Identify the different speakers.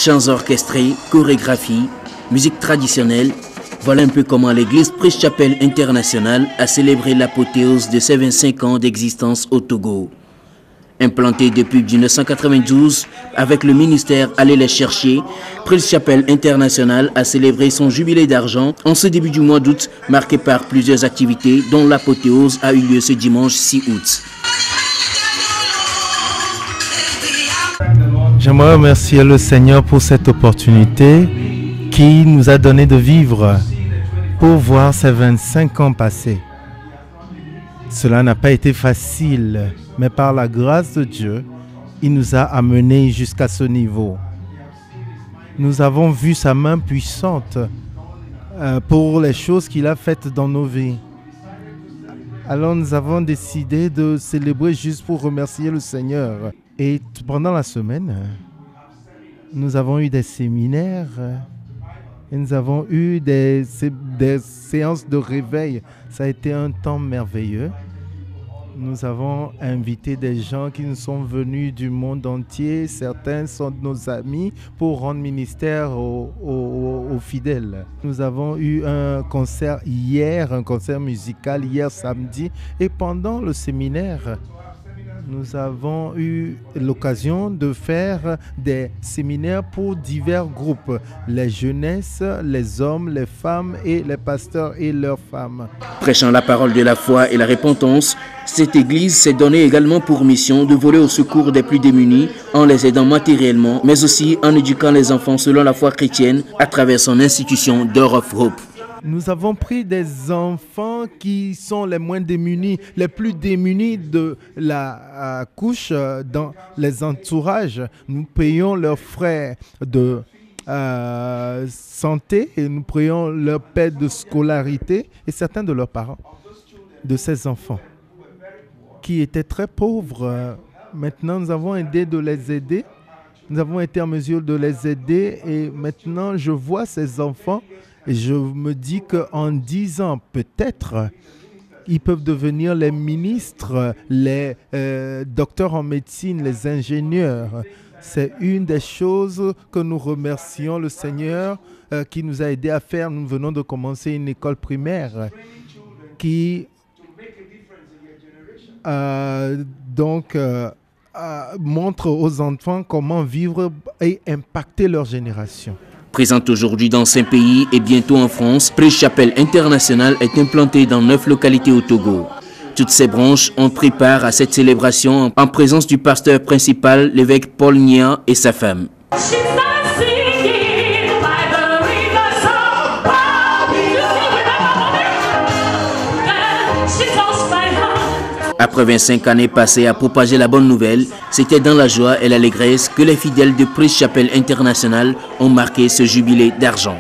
Speaker 1: Chants orchestrés, chorégraphie, musique traditionnelle. Voilà un peu comment l'église Prince Chapel International a célébré l'apothéose de ses 25 ans d'existence au Togo. Implantée depuis 1992 avec le ministère Allez les chercher, Prince Chapel International a célébré son jubilé d'argent en ce début du mois d'août, marqué par plusieurs activités dont l'apothéose a eu lieu ce dimanche 6 août.
Speaker 2: J'aimerais remercier le Seigneur pour cette opportunité qui nous a donné de vivre pour voir ces 25 ans passés. Cela n'a pas été facile, mais par la grâce de Dieu, il nous a amenés jusqu'à ce niveau. Nous avons vu sa main puissante pour les choses qu'il a faites dans nos vies. Alors nous avons décidé de célébrer juste pour remercier le Seigneur. Et pendant la semaine, nous avons eu des séminaires et nous avons eu des séances de réveil. Ça a été un temps merveilleux. Nous avons invité des gens qui nous sont venus du monde entier. Certains sont nos amis pour rendre ministère aux fidèles. Nous avons eu un concert hier, un concert musical hier samedi. Et pendant le séminaire, nous avons eu l'occasion de faire des séminaires pour divers groupes, les jeunesses, les hommes, les femmes et les pasteurs et leurs femmes.
Speaker 1: Prêchant la parole de la foi et la repentance, cette église s'est donnée également pour mission de voler au secours des plus démunis en les aidant matériellement, mais aussi en éduquant les enfants selon la foi chrétienne à travers son institution Door of Hope.
Speaker 2: Nous avons pris des enfants qui sont les moins démunis, les plus démunis de la couche dans les entourages. Nous payons leurs frais de santé et nous payons leurs paie de scolarité et certains de leurs parents, de ces enfants qui étaient très pauvres. Maintenant, nous avons aidé de les aider. Nous avons été en mesure de les aider et maintenant, je vois ces enfants. Et je me dis qu'en 10 ans, peut-être, ils peuvent devenir les ministres, les docteurs en médecine, les ingénieurs. C'est une des choses que nous remercions le Seigneur qui nous a aidés à faire. Nous venons de commencer une école primaire qui montre aux enfants comment vivre et impacter leur génération.
Speaker 1: Présente aujourd'hui dans 5 pays et bientôt en France, Prince Chapel International est implanté dans 9 localités au Togo. Toutes ces branches ont pris part à cette célébration en présence du pasteur principal, l'évêque Paul Nia et sa femme. Après 25 années passées à propager la bonne nouvelle, c'était dans la joie et l'allégresse que les fidèles de Prince Chapel International ont marqué ce jubilé d'argent.